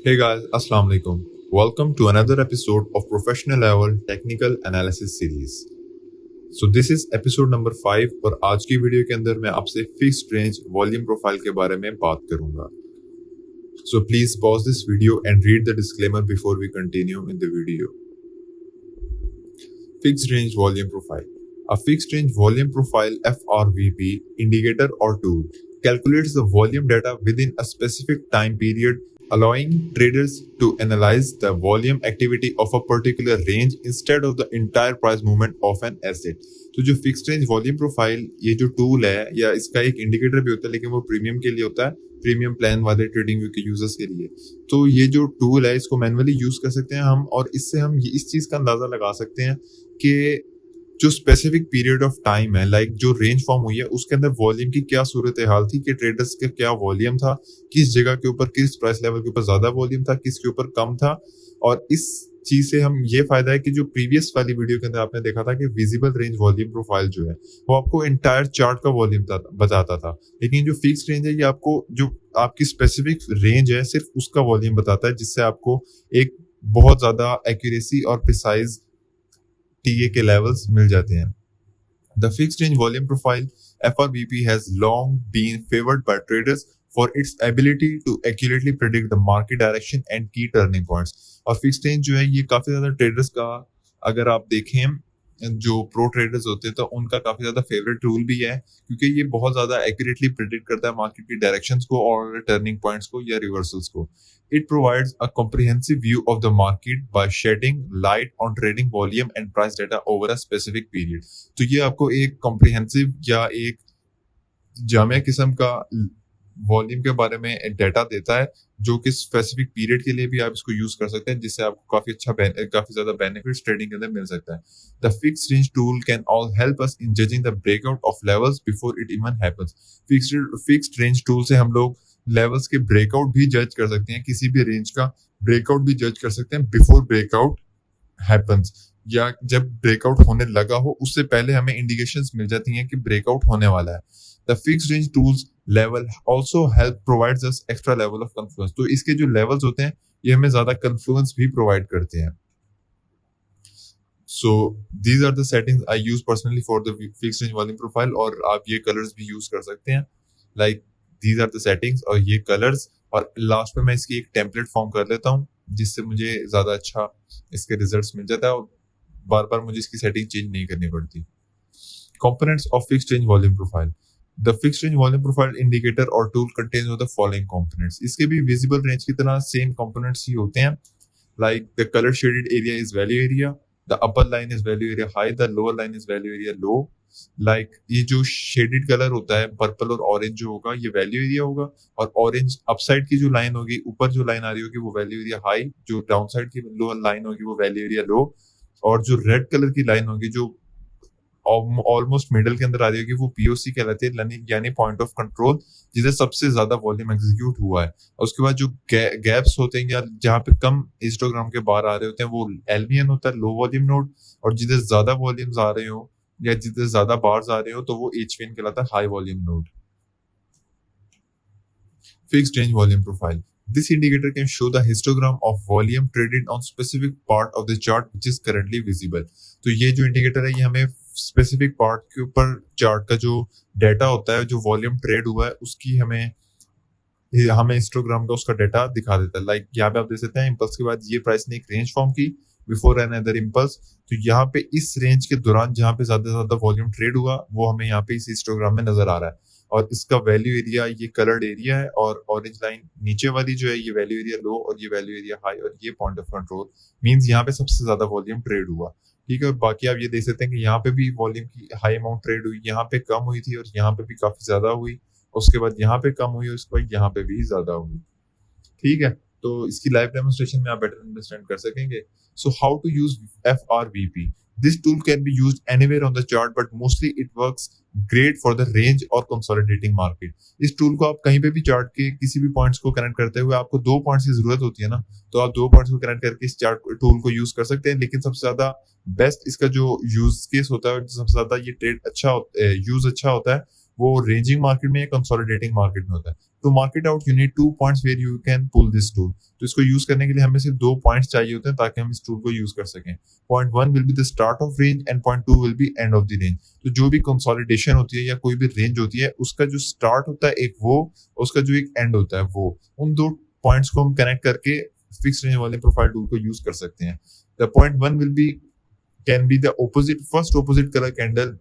Hey guys, Assalamu alaikum. Welcome to another episode of Professional Level Technical Analysis Series. So this is episode number 5 और आज की video के अंदर मैं आपसे फिक्स्ड रेंज वॉल्यूम प्रोफाइल के बारे में बात करूंगा. So please pause this video and read the disclaimer before we continue in the video. Fixed range volume profile. A fixed range volume profile FRVP indicator or tool calculates the volume data within a specific time period, allowing traders to analyze the volume activity of a particular range instead of the entire price movement of an asset. तो जो fixed range volume profile ये जो tool है या इसका एक indicator भी होता है, लेकिन वो प्रीमियम के लिए होता है, प्रीमियम प्लान वाले ट्रेडिंग व्यू के यूजर्स के लिए. तो ये जो टूल है इसको मैनुअली यूज कर सकते हैं हम, और इससे हम इस चीज का अंदाजा लगा सकते हैं कि जो स्पेसिफिक पीरियड ऑफ टाइम है, लाइक जो रेंज फॉर्म हुई है उसके अंदर वॉल्यूम की क्या सूरत हाल थी, कि ट्रेडर्स का क्या वॉल्यूम था, किस जगह के ऊपर किस प्राइस लेवल के ऊपर ज्यादा वॉल्यूम था, किसके ऊपर कम था. और इस चीज से हम ये फायदा है कि जो प्रीवियस वाली वीडियो के अंदर आपने देखा था कि विजिबल रेंज वॉल्यूम प्रोफाइल जो है वो आपको एंटायर चार्ट का वॉल्यूम बताता था, लेकिन जो फिक्स्ड रेंज है ये आपको जो आपकी स्पेसिफिक रेंज है सिर्फ उसका वॉल्यूम बताता है, जिससे आपको एक बहुत ज्यादा एक्यूरेसी और प्रिसाइज टीए के लेवल्स मिल जाते हैं. The fixed range volume profile FRVP has long been favored by traders for its ability to accurately predict the market direction and key turning points. और fixed range जो है ये काफी ज्यादा traders का, अगर आप देखें जो प्रो ट्रेडर्स होते हैं तो उनका काफी ज्यादा फेवरेट टूल भी है, क्योंकि ये बहुत ज्यादा एक्यूरेटली प्रेडिक्ट करता है मार्केट की डायरेक्शंस को और टर्निंग पॉइंट्स को या रिवर्सल्स को. It provides a comprehensive view of the market by shedding light on trading volume and price data over a specific period. तो ये आपको एक comprehensive या एक जामिया किस्म का वॉल्यूम के बारे में डाटा देता है, जो कि स्पेसिफिक पीरियड के लिए भी आप इसको यूज कर सकते हैं, जिससे आपको काफी ज्यादा बेनिफिट्स ट्रेडिंग के अंदर मिल सकता है. The fixed range tool can all help us in judging the breakout of levels before it even happens. Fixed range tool से हम लोग लेवल्स के ब्रेकआउट भी जज कर सकते हैं, किसी भी रेंज का ब्रेकआउट भी जज कर सकते हैं बिफोर ब्रेकआउट हैपेंस, या जब ब्रेकआउट होने लगा हो उससे पहले हमें इंडिकेशंस मिल जाती हैं कि ब्रेकआउट होने वाला है. The fixed range tools level also help provides us extra level of confluence. तो इसके जो लेवल्स होते हैं ये हमें ज्यादा कन्फ्लुएंस भी प्रोवाइड करते हैं. So these are the settings I use personally for the fixed range volume profile, और आप ये कलर्स भी यूज कर सकते हैं. Like these are the settings और ये कलर्स, और लास्ट में मैं इसकी एक टेम्पलेट फॉर्म कर लेता हूँ जिससे मुझे ज्यादा अच्छा इसके रिजल्ट्स मिल जाता है और बार बार मुझे इसकी सेटिंग चेंज नहीं करनी पड़ती. Components of fixed range volume profile. The fixed range volume profile indicator or tool contains the following components. इसके भी visible range की तरह सेम components ही होते हैं. Like the color shaded area is value area, the upper line is value area high, the lower line is value area low. Like ये जो shaded color होता है पर्पल और ऑरेंज जो होगा ये वैल्यू एरिया होगा, और ऑरेंज अपसाइड की जो लाइन होगी, ऊपर जो लाइन आ रही होगी वो वैल्यू एरिया हाई, जो डाउन साइड की लोअर लाइन होगी वो वैल्यू एरिया लो, और जो रेड कलर की लाइन होगी जो ऑलमोस्ट मिडल के अंदर आ रही होगी वो पीओसी कहलाती है, यानी पॉइंट ऑफ कंट्रोल, जिसे सबसे ज्यादा वॉल्यूम एग्जीक्यूट हुआ है. उसके बाद जो गैप्स होते हैं या जहाँ पे कम हिस्टोग्राम के बाहर आ रहे होते हैं वो एलवीएन होता है, लो वॉल्यूम नोड, और जिधर ज्यादा वॉल्यूम्स आ रहे हो या जिधर ज्यादा बार्स आ रहे हो तो वो एचवीएन कहलाता है, high volume node. Fixed range volume profile. This indicator can show the histogram of volume traded on specific part of the chart which is currently visible. तो ये जो इंडिकेटर है ये हमें स्पेसिफिक पार्ट के ऊपर चार्ट का जो डाटा होता है, जो वॉल्यूम ट्रेड हुआ है उसकी हमें हिस्टोग्राम का उसका डाटा दिखा देता है. लाइक यहाँ पे आप देख सकते हैं इम्पल्स के बाद ये प्राइस ने एक रेंज फॉर्म की बिफोर अनदर इम्पल्स. तो यहाँ पे इस रेंज के दौरान जहाँ पे ज्यादा वॉल्यूम ट्रेड हुआ वो हमें यहाँ पे इस हिस्टोग्राम में नजर आ रहा है, और इसका वैल्यू एरिया ये कलर्ड एरिया है, और ऑरेंज लाइन नीचे वाली जो है ये वैल्यू एरिया लो और ये वैल्यू एरिया हाई, और ये पॉइंट ऑफ कंट्रोल मींस यहाँ पे सबसे ज्यादा वॉल्यूम ट्रेड हुआ. ठीक है, और बाकी आप ये देख सकते हैं कि यहाँ पे भी वॉल्यूम की हाई अमाउंट ट्रेड हुई, यहाँ पे कम हुई थी और यहाँ पे भी काफी ज्यादा हुई, उसके बाद यहाँ पे कम हुई, उसके बाद यहाँ पे भी ज्यादा हुई. ठीक है, तो इसकी लाइव डेमोन्स्ट्रेशन में आप बेटर अंडरस्टैंड कर सकेंगे. So how to use FRVP. This tool can be used anywhere on the chart, but mostly it works great for the range or consolidating market. इस टूल को आप कहीं पे भी चार्ट के किसी भी पॉइंट्स को कनेक्ट करते हुए, आपको 2 पॉइंट्स की जरूरत होती है ना, तो आप 2 पॉइंट्स को कनेक्ट करके इस चार्ट टूल को यूज कर सकते हैं. लेकिन सबसे ज्यादा बेस्ट इसका जो यूज केस होता है, सबसे ज्यादा ये ट्रेड अच्छा यूज अच्छा होता है, वो रेंजिंग मार्केट में या कंसोलिडेटिंग मार्केट में होता है। तो market out you need 2 points where you can pull this tool. तो इसको यूज करने के लिए हमें सिर्फ 2 पॉइंट्स चाहिए होते हैं ताकि हम इस टूल को यूज कर सकें। Point 1 will be the start of range and point 2 will be end of the range. तो जो भी कंसोलिडेशन होती है या कोई भी रेंज होती है उसका जो स्टार्ट होता है एक वो, उसका जो एक एंड होता है वो, उन दो पॉइंट्स को हम कनेक्ट करके फिक्स रेंज वाले प्रोफाइल टूल को यूज कर सकते हैं। The point 1 will be can be the opposite first opposite colour candle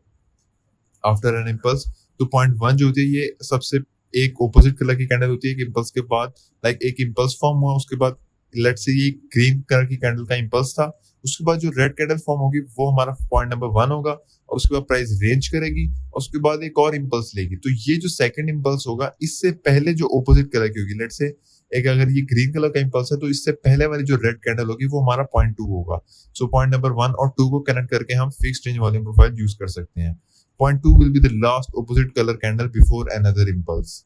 after an impulse. तो पॉइंट 1 जो होती है ये सबसे एक ऑपोजिट कलर की कैंडल होती है कि इम्पल्स के बाद लाइक एक इम्पल्स फॉर्म हुआ, उसके बाद लेट्स से ये ग्रीन कलर की कैंडल का इम्पल्स था, उसके बाद जो रेड कैंडल फॉर्म होगी वो हमारा पॉइंट नंबर 1 होगा और उसके बाद प्राइस रेंज करेगी और उसके बाद एक और इम्पल्स लेगी। तो ये जो सेकंड इम्पल्स होगा इससे पहले जो ऑपोजिट कलर की होगी, लेट्स से एक अगर ये ग्रीन कलर का इम्पल्स है तो इससे पहले वाली जो रेड कैंडल होगी वो हमारा पॉइंट 2 होगा। सो पॉइंट नंबर 1 और 2 को कनेक्ट करके हम fixed range volume profile use कर सकते हैं। Point 2 will be the last opposite colour candle before another impulse.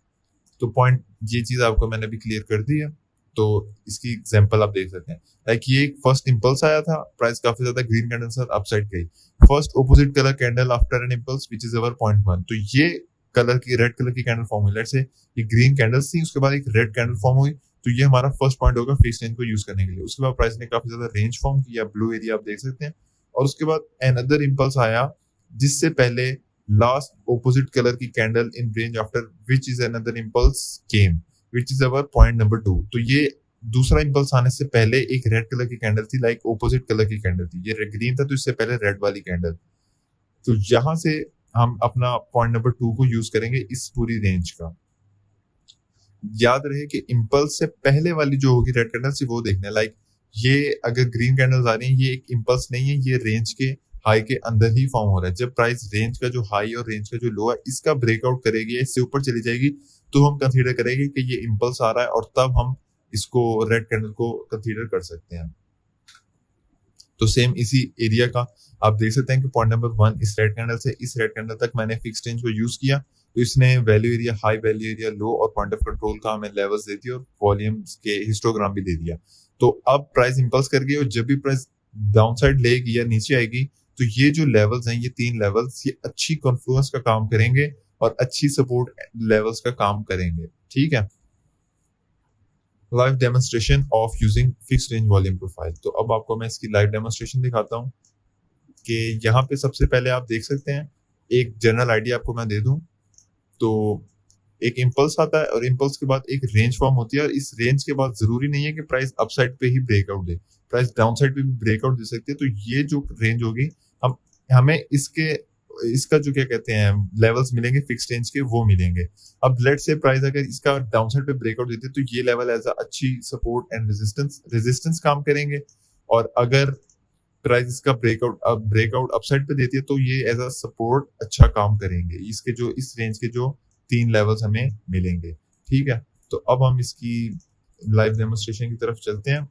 तो पॉइंट ये चीज आपको मैंने भी क्लियर कर दी है, तो इसकी एग्जांपल आप देख सकते हैं। लाइक ये एक फर्स्ट इंपल्स आया था, प्राइस काफी ज्यादा ग्रीन कैंडल के साथ अपसाइड गई, first opposite colour candle after an impulse which is our point 1। तो ये कलर की रेड कलर की कैंडल फॉर्म हुई, लेट्स से ये ग्रीन कैंडल्स थी, उसके बाद एक रेड कैंडल फॉर्म हुई, तो ये हमारा फर्स्ट पॉइंट होगा फिक्स रेंज को यूज करने के लिए। उसके बाद प्राइस ने काफी ज्यादा रेंज फॉर्म किया, ब्लू एरिया आप देख सकते हैं, और उसके बाद अनदर इंपल्स आया जिससे पहले लास्ट ऑपोजिट कलर की candle in range after which is another impulse came which is our point number 2। तो ये दूसरा इंपल्स आने से पहले एक रेड कलर की कैंडल थी, लाइक ऑपोजिट कलर की कैंडल थी, ये ग्रीन था तो इससे पहले रेड वाली कैंडल। तो यहां से हम अपना पॉइंट नंबर 2 को यूज करेंगे इस पूरी रेंज का। याद रहे कि इंपल्स से पहले वाली जो होगी रेड कैंडल से वो देखना है, लाइक ये अगर ग्रीन कैंडल्स आ रही है ये एक इंपल्स नहीं है, ये रेंज के हाई के अंदर ही फॉर्म हो रहा है। जब प्राइस रेंज का जो हाई और रेंज का जो लो है इसका ब्रेकआउट करेगी, इससे ऊपर चली जाएगी, तो हम कंसीडर करेंगे कि ये इंपल्स आ रहा है और तब हम इसको रेड कैंडल को कंसीडर कर सकते हैं। तो सेम इसी एरिया का आप देख सकते हैं कि पॉइंट नंबर 1 इस रेड कैंडल से इस रेड कैंडल तक मैंने फिक्स्ड रेंज को यूज किया, तो इसने value area high, value area low और पॉइंट ऑफ कंट्रोल का हमें लेवल्स दे दिया और वॉल्यूम्स के हिस्टोग्राम भी दे दिया। तो अब प्राइस इंपल्स कर गई और जब भी प्राइस डाउन साइड लेगी या नीचे आएगी तो ये जो लेवल्स हैं, ये 3 लेवल्स, ये अच्छी कॉन्फ्लुएंस का काम करेंगे और अच्छी सपोर्ट लेवल्स का काम करेंगे। ठीक है, live demonstration of using fixed range volume profile. तो अब आपको मैं इसकी लाइव डेमोन्स्ट्रेशन दिखाता हूँ कि यहाँ पे सबसे पहले आप देख सकते हैं, एक जनरल आइडिया आपको मैं दे दूं तो एक इंपल्स आता है और इंपल्स के बाद एक रेंज फॉर्म होती है और इस रेंज के बाद जरूरी नहीं है कि प्राइस अपसाइड पे ही ब्रेकआउट दे, प्राइस डाउन साइड पे भी ब्रेकआउट दे सकती है। तो ये जो रेंज होगी हम हमें इसका जो क्या कहते हैं लेवल्स मिलेंगे फिक्स्ड रेंज के, वो मिलेंगे। अब लेट्स से प्राइस अगर इसका डाउन साइड पे ब्रेकआउट देते तो ये लेवल एज अ अच्छी सपोर्ट एंड रेजिस्टेंस काम करेंगे, और अगर प्राइस इसका ब्रेकआउट अपसाइड पे देती है तो ये एज अ सपोर्ट अच्छा काम करेंगे। इसके जो इस रेंज के जो 3 लेवल्स हमें मिलेंगे। ठीक है, तो अब हम इसकी लाइव डेमोन्स्ट्रेशन की तरफ चलते हैं।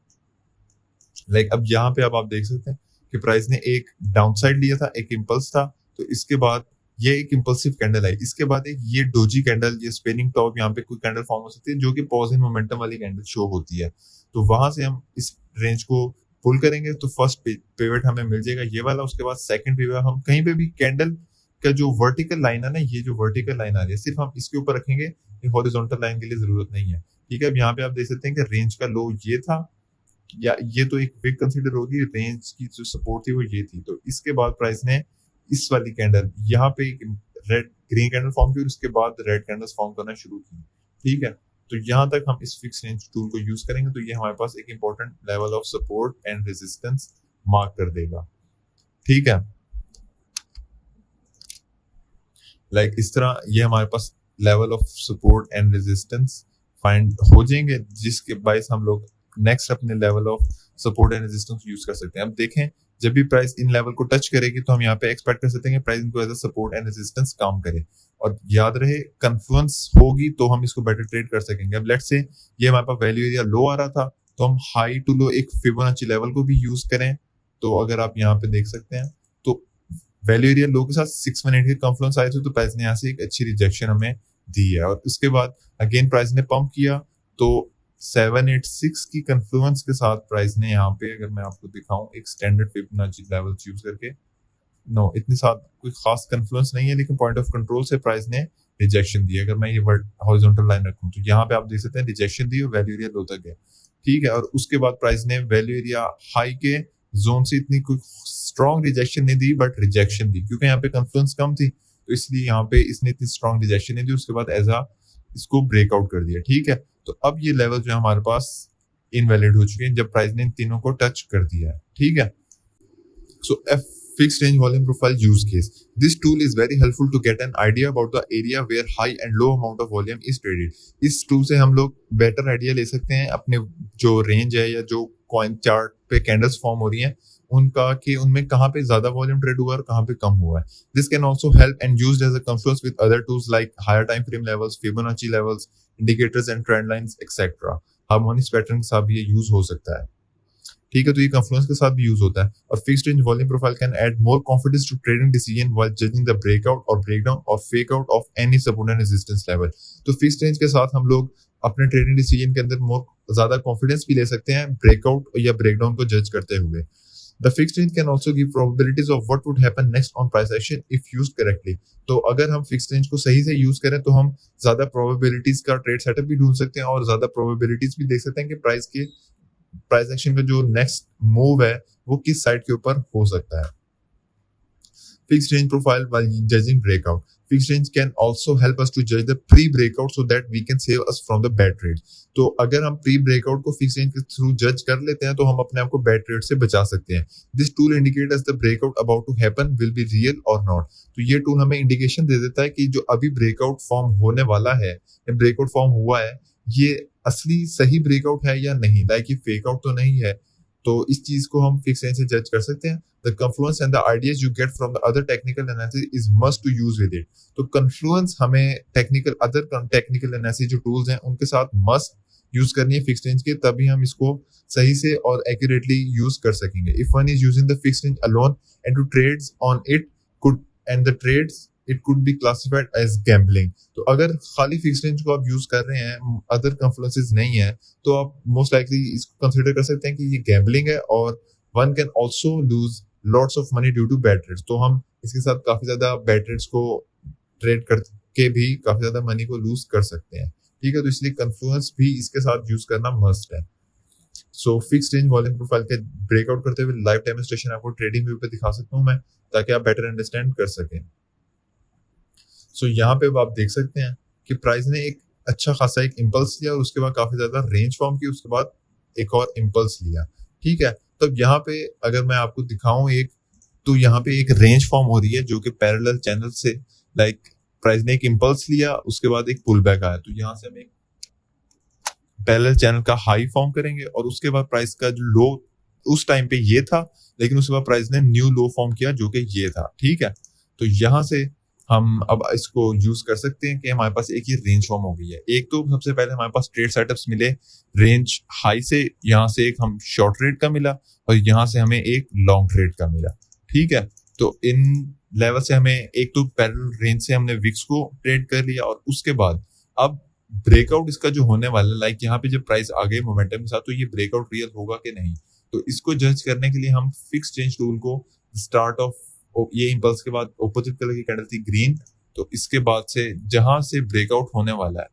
लाइक अब यहाँ पे अब आप देख सकते हैं कि प्राइस ने एक डाउन साइड लिया था, एक इंपल्स था, तो इसके बाद ये एक इंपल्सिव कैंडल आई, इसके बाद एक ये डोजी कैंडल, ये स्पिनिंग टॉप, यहाँ पे कोई कैंडल फॉर्म हो सकती है जो कि पॉजिटिव मोमेंटम वाली कैंडल शो होती है। तो वहां से हम इस रेंज को पुल करेंगे तो फर्स्ट पिवट हमें मिल जाएगा ये वाला, उसके बाद सेकंड पिवट हम कहीं पे भी कैंडल का जो वर्टिकल लाइन है ना, ये जो वर्टिकल लाइन आ रही है सिर्फ हम इसके ऊपर रखेंगे, हॉरिजॉन्टल लाइन के लिए जरूरत नहीं है। ठीक है, अब यहाँ पे आप देख सकते हैं कि रेंज का लो ये था, या ये तो एक बिग कंसीडर होगी, रेंज की जो सपोर्ट थी वो ये थी। तो इसके बाद प्राइस ने इस वाली कैंडल यहाँ पे एक रेड ग्रीन कैंडल फॉर्म की और उसके बाद रेड कैंडल्स फॉर्म करना शुरू की। ठीक है, तो यहाँ तक हम इस फिक्स रेंज टूल को यूज करेंगे तो ये हमारे पास एक important level of support and resistance mark कर देगा। ठीक है, लाइक इस तरह ये हमारे पास level of support and resistance find हो जाएंगे, जिसके बाइस हम लोग नेक्स्ट अपने level of support and resistance use कर सकते हैं। अब देखें जब भी प्राइस इन लेवल को टच करेगी तो हम यहाँ पे एक्सपेक्ट कर सकते हैं कि प्राइस इनको as a support and resistance काम करे, और याद रहे कन्फ्लुएंस होगी तो हम इसको बेटर ट्रेड कर सकेंगे। अब लेट्स से ये हमारे पास वैल्यू एरिया लो आ रहा था तो हम हाई टू लो एक फिबोनाची लेवल को भी यूज करें, तो अगर आप यहाँ पे देख सकते हैं तो वैल्यू एरिया लो के साथ 618 के कन्फ्लुएंस आए थे, तो प्राइस ने यहाँ से एक अच्छी रिजेक्शन हमें दी है, और उसके बाद अगेन प्राइस ने पंप किया तो 786 की कन्फ्लुएंस के साथ प्राइस ने यहाँ पे, अगर मैं आपको दिखाऊं एक स्टैंडर्ड फिबोनाची लेवल यूज करके, नो इतनी साथ कोई खास कन्फ्लुएंस नहीं है, लेकिन पॉइंट ऑफ कंट्रोल से प्राइस ने रिजेक्शन दी। अगर मैं ये वर्ड हॉरिजॉन्टल लाइन रखूं तो यहाँ पे आप देख सकते हैं रिजेक्शन दी और वैल्यू एरिया लो तक है, ठीक है। और उसके बाद प्राइस ने वैल्यू एरिया हाई के जोन से इतनी कोई स्ट्रॉन्ग रिजेक्शन नहीं दी, बट रिजेक्शन दी क्योंकि यहाँ पे कन्फ्लुएंस कम थी, तो इसलिए यहाँ पे इसने इतनी स्ट्रॉन्ग रिजेक्शन नहीं दी। उसके बाद एज आ इसको ब्रेकआउट कर दिया, ठीक है। तो अब ये लेवल जो है हमारे पास इनवैलिड हो चुके हैं जब प्राइस ने इन तीनों को टच कर दिया है, ठीक है। So a fixed range volume profile use case. This tool is very helpful to get an idea about the area where high and low amount of volume is traded. इस tool से हम लोग better idea ले सकते हैं अपने जो range है या जो कॉइन चार्ट पे कैंडल्स फॉर्म हो रही हैं उनका, कि उनमें कहाँ पे ज्यादा वॉल्यूम ट्रेड हुआ है और कहाँ पे कम हुआ है। This can also help and used as a confluence with other tools like higher time frame levels, Fibonacci levels, indicators and trend lines etcetera. Harmonics pattern के साथ भी ये यूज हो सकता है, ठीक है। तो ये कंफ्लुएंस के साथ भी यूज होता है। और fixed range volume profile can add more confidence to trading decision while judging the breakout और ब्रेकडाउन और fake out of any support and resistance level. तो फिक्स्ड रेंज के साथ हम लोग अपने ट्रेडिंग डिसीजन के अंदर मोर ज्यादा कॉन्फिडेंस भी ले सकते हैं ब्रेकआउट या ब्रेकडाउन को जज करते हुए। The fixed range can also give probabilities of what would happen next on price action if used correctly. तो अगर हम फिक्स्ड रेंज को सही से यूज करें तो हम ज्यादा प्रोबेबिलिटीज का ट्रेड सेटअप भी ढूंढ सकते हैं और ज्यादा प्रोबेबिलिटीज भी देख सकते हैं कि प्राइस एक्शन का जो नेक्स्ट मूव है वो किस साइड के ऊपर हो सकता है। Fixed range profile while judging breakout. Fixed range can also help us to judge the pre-breakout so that we can save us from the bad trade. तो अगर हम pre-breakout को fixed range के थ्रू जज कर लेते हैं तो हम अपने आप को bad trade से बचा सकते हैं। This tool indicates as the breakout about to happen will be real or not. तो ये टूल हमें इंडिकेशन दे देता है कि जो अभी ब्रेकआउट फॉर्म होने वाला है या ब्रेकआउट फॉर्म हुआ है ये असली सही ब्रेकआउट है या नहीं, लाइक ये फेक आउट तो नहीं है। तो इस चीज को हम फिक्स रेंज से जज कर सकते हैं। The confluence and the ideas you get from the other technical analysis is must to use with it. तो confluence हमें other technical analysis जो tools हैं उनके साथ must यूज करनी है फिक्स रेंज के, तभी हम इसको सही से और accurately यूज कर सकेंगे। If one is using the fixed range alone and to trades on it and the trades it could be classified as gambling. तो अगर खाली फिक्स रेंज को आप यूज कर रहे हैं, अदर कन्फ्लुएंसेस नहीं है, तो आप मोस्ट लाइकली इसको कंसीडर कर सकते हैं कि ये गैम्बलिंग है और one can also lose lots of money due to bad trades. तो हम इसके साथ काफी ज्यादा बैड ट्रेड्स को ट्रेड करके भी काफी ज्यादा मनी को लूज कर सकते हैं, ठीक है। तो इसलिए कन्फ्लुएंस भी इसके साथ यूज करना मस्ट है। So fix range volume profile के ब्रेकआउट करते हुए लाइव डेमोन्स्ट्रेशन आपको ट्रेडिंग व्यू पे दिखा सकता हूँ मैं, ताकि आप बेटर अंडरस्टैंड कर सकें। सो यहाँ पे आप देख सकते हैं कि प्राइस ने एक अच्छा खासा एक इम्पल्स लिया और उसके बाद काफी ज्यादा रेंज फॉर्म की, उसके बाद एक और इम्पल्स लिया, ठीक है। तो यहाँ पे अगर मैं आपको दिखाऊं एक, तो यहाँ पे एक रेंज फॉर्म हो रही है जो कि पैरेलल चैनल से, लाइक प्राइस ने एक इम्पल्स लिया उसके बाद एक पुल बैक आया, तो यहाँ से हम एक पैरेलल चैनल का हाई फॉर्म करेंगे और उसके बाद प्राइस का जो लो उस टाइम पे ये था, लेकिन उसके बाद प्राइस ने न्यू लो फॉर्म किया जो कि ये था, ठीक है। तो यहाँ से हम अब इसको यूज कर सकते हैं कि हमारे पास एक ही रेंज फॉर्म हो गई है। एक तो सबसे पहले हमारे पास ट्रेड सेटअप्स मिले रेंज हाई से, यहाँ से एक हम शॉर्ट ट्रेड का मिला और यहाँ से हमें एक लॉन्ग ट्रेड का मिला, ठीक है। तो इन लेवल से हमें एक तो पैरेलल रेंज से हमने विक्स को ट्रेड कर लिया और उसके बाद अब ब्रेकआउट इसका जो होने वाला है, लाइक यहाँ पे जब प्राइस आ गई मोमेंटम के साथ, तो ये ब्रेकआउट रियल होगा कि नहीं, तो इसको जज करने के लिए हम फिक्स्ड रेंज टूल को स्टार्ट ऑफ ये इम्पल्स के बाद ऑपोजिट कलर की कैंडल थी ग्रीन, तो इसके बाद से जहां से ब्रेकआउट होने वाला है,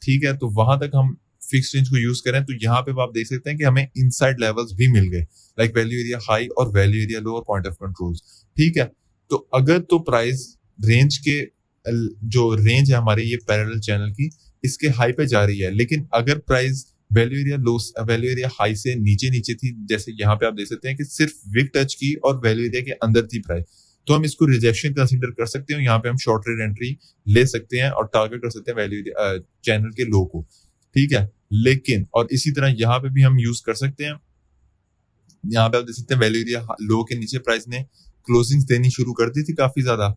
ठीक है, तो वहां तक हम फिक्स्ड रेंज को यूज करें। तो यहाँ पे आप देख सकते हैं कि हमें इनसाइड लेवल्स भी मिल गए, लाइक वैल्यू एरिया हाई और वैल्यू एरिया लो और पॉइंट ऑफ कंट्रोल, ठीक है। तो अगर तो प्राइस रेंज के जो रेंज है हमारे ये पैरेलल चैनल की, इसके हाई पे जा रही है, लेकिन अगर प्राइस वैल्यू एरिया हाई से नीचे थी, जैसे यहाँ पे आप देख सकते हैं कि सिर्फ विक टच की और वैल्यू एरिया के अंदर थी प्राइस, तो हम इसको रिजेक्शन कंसीडर कर सकते हैं। यहाँ पे हम शॉर्ट ट्रेड एंट्री ले सकते हैं और टारगेट कर सकते हैं वैल्यू चैनल के लो को, ठीक है। लेकिन और इसी तरह यहाँ पे भी हम यूज कर सकते हैं, यहाँ पे आप देख सकते हैं वैल्यू एरिया लो के नीचे प्राइस ने क्लोजिंग देनी शुरू कर दी थी काफी ज्यादा,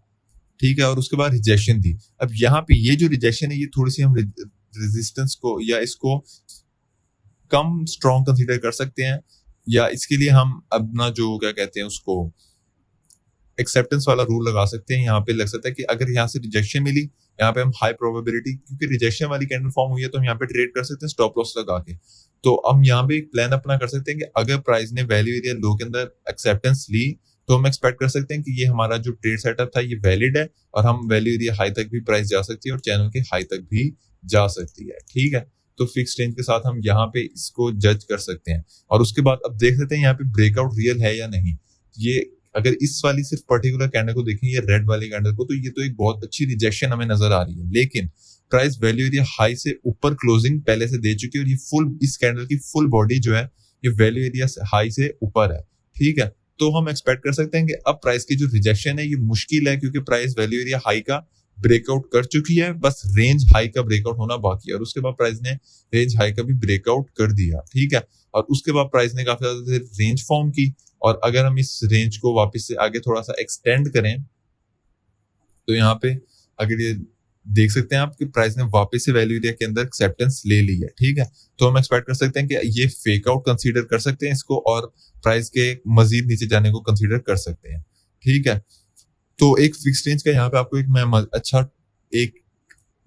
ठीक है, और उसके बाद रिजेक्शन दी। अब यहाँ पे ये जो रिजेक्शन है ये थोड़ी सी हम रेजिस्टेंस को या इसको कम स्ट्रॉन्ग कंसीडर कर सकते हैं, या इसके लिए हम अपना जो क्या कहते हैं उसको एक्सेप्टेंस वाला रूल लगा सकते हैं। यहाँ पे लग सकता है कि अगर यहाँ से रिजेक्शन मिली, यहाँ पे हम हाई प्रोबेबिलिटी, क्योंकि रिजेक्शन वाली कैंडल फॉर्म हुई है तो हम यहाँ पे ट्रेड कर सकते हैं स्टॉप लॉस लगा के। तो हम यहाँ पे एक प्लान अपना कर सकते हैं कि अगर प्राइस ने वैल्यू एरिया लो के अंदर एक्सेप्टेंस ली तो हम एक्सपेक्ट कर सकते हैं कि ये हमारा जो ट्रेड सेटअप था ये वैलिड है और हम वैल्यू एरिया हाई तक भी प्राइस जा सकती है और चैनल के हाई तक भी जा सकती है। ठीक है, तो फिक्स रेंज के साथ हम यहाँ पे इसको जज कर सकते हैं और उसके बाद अब देख लेते हैं यहाँ पे ब्रेकआउट रियल है या नहीं। ये अगर इस वाली सिर्फ पर्टिकुलर कैंडल को देखें, ये रेड वाली कैंडल को, तो ये तो एक बहुत अच्छी रिजेक्शन हमें नजर आ रही है, लेकिन प्राइस वैल्यू एरिया हाई से ऊपर क्लोजिंग पहले से दे चुकी है और ये फुल इस कैंडल की फुल बॉडी जो है ये वैल्यू एरिया हाई से ऊपर है। ठीक है, तो हम एक्सपेक्ट कर सकते हैं कि अब प्राइस की जो रिजेक्शन है ये मुश्किल है, क्योंकि प्राइस वैल्यू एरिया हाई का ब्रेकआउट कर चुकी है, बस रेंज हाई का ब्रेकआउट होना बाकी है और उसके बाद प्राइस ने रेंज हाई का भी ब्रेकआउट कर दिया। ठीक है, और उसके बाद प्राइस ने काफी ज्यादा देर रेंज फॉर्म की और अगर हम इस रेंज को वापस से आगे थोड़ा सा एक्सटेंड करें तो यहाँ पे अगर ये देख सकते हैं आप कि प्राइस ने वापस से वैल्यू एरिया के अंदर एक्सेप्टेंस ले ली है। ठीक है, तो हम एक्सपेक्ट कर सकते हैं कि ये फेक आउट कंसीडर कर सकते हैं इसको और प्राइस के मजीद नीचे जाने को कंसीडर कर सकते हैं। ठीक है, तो एक फिक्स रेंज का यहाँ पे आपको एक मैं अच्छा एक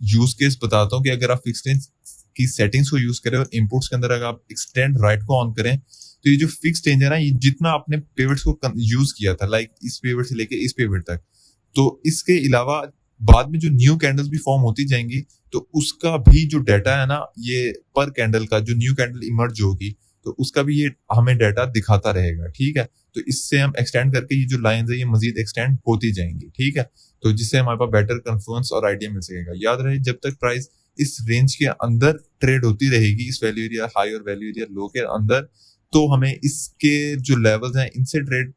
यूज केस बताता हूँ कि अगर आप फिक्स रेंज की सेटिंग्स को यूज करें और इनपुट्स के अंदर अगर आप एक्सटेंड राइट को ऑन करें तो ये जो फिक्स रेंज है ना, ये जितना आपने पिवट्स को यूज किया था, लाइक इस पिवट से लेके इस पिवट तक, तो इसके अलावा बाद में जो न्यू कैंडल्स भी फॉर्म होती जाएंगी तो उसका भी जो डाटा है ना, ये पर कैंडल का जो न्यू कैंडल इमर्ज होगी तो उसका भी ये हमें डाटा दिखाता रहेगा। ठीक है, तो इससे हम एक्सटेंड करके ये जो लाइंस है ये मजीद एक्सटेंड होती जाएंगी। ठीक है, तो जिससे हमारे पास बेटर कन्फ्लुएंस और आइडिया मिल सकेगा। याद रहे, जब तक प्राइस इस रेंज के अंदर ट्रेड होती रहेगी, इस वैल्यू एरिया हाई और वैल्यू एरिया लो के अंदर, तो हमें इसके जो लेवल्स हैं इनसे ट्रेड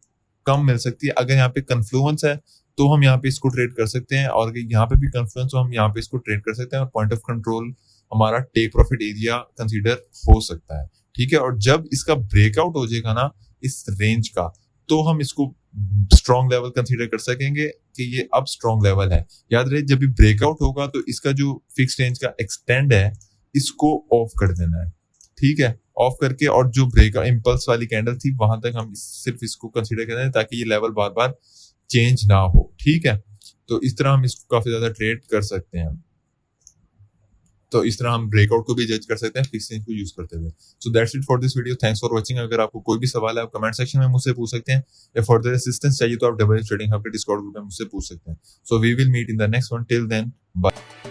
कम मिल सकती है। अगर यहाँ पे कन्फ्लुएंस है तो हम यहाँ पे इसको ट्रेड कर सकते हैं और यहाँ पे भी कन्फ्लुएंस हो हम यहाँ पे इसको ट्रेड कर सकते हैं और पॉइंट ऑफ कंट्रोल हमारा टेक प्रॉफिट एरिया कंसीडर हो सकता है। ठीक है, और जब इसका ब्रेकआउट हो जाएगा ना इस रेंज का, तो हम इसको स्ट्रॉन्ग लेवल कंसीडर कर सकेंगे कि ये अब स्ट्रॉन्ग लेवल है। याद रहे, जब भी ब्रेकआउट होगा तो इसका जो फिक्स रेंज का एक्सटेंड है इसको ऑफ कर देना है। ठीक है, ऑफ करके और जो ब्रेकआउट इंपल्स वाली कैंडल थी वहां तक हम सिर्फ इसको कंसीडर कर दें ताकि ये लेवल बार बार चेंज ना हो। ठीक है, तो इस तरह हम इसको काफी ज्यादा ट्रेड कर सकते हैं। तो इस तरह हम ब्रेकआउट को भी जज कर सकते हैं फिक्स रेंज को यूज करते हुए। So that's it for this video, thanks for watching. अगर आपको कोई भी सवाल है आप कमेंट सेक्शन में मुझसे पूछ सकते हैं या फर्दर असिस्टेंस चाहिए तो आप डबल ट्रेडिंग हब के डिस्कॉर्ड ग्रुप में मुझसे पूछ सकते हैं। So we will meet in the next one, till then bye.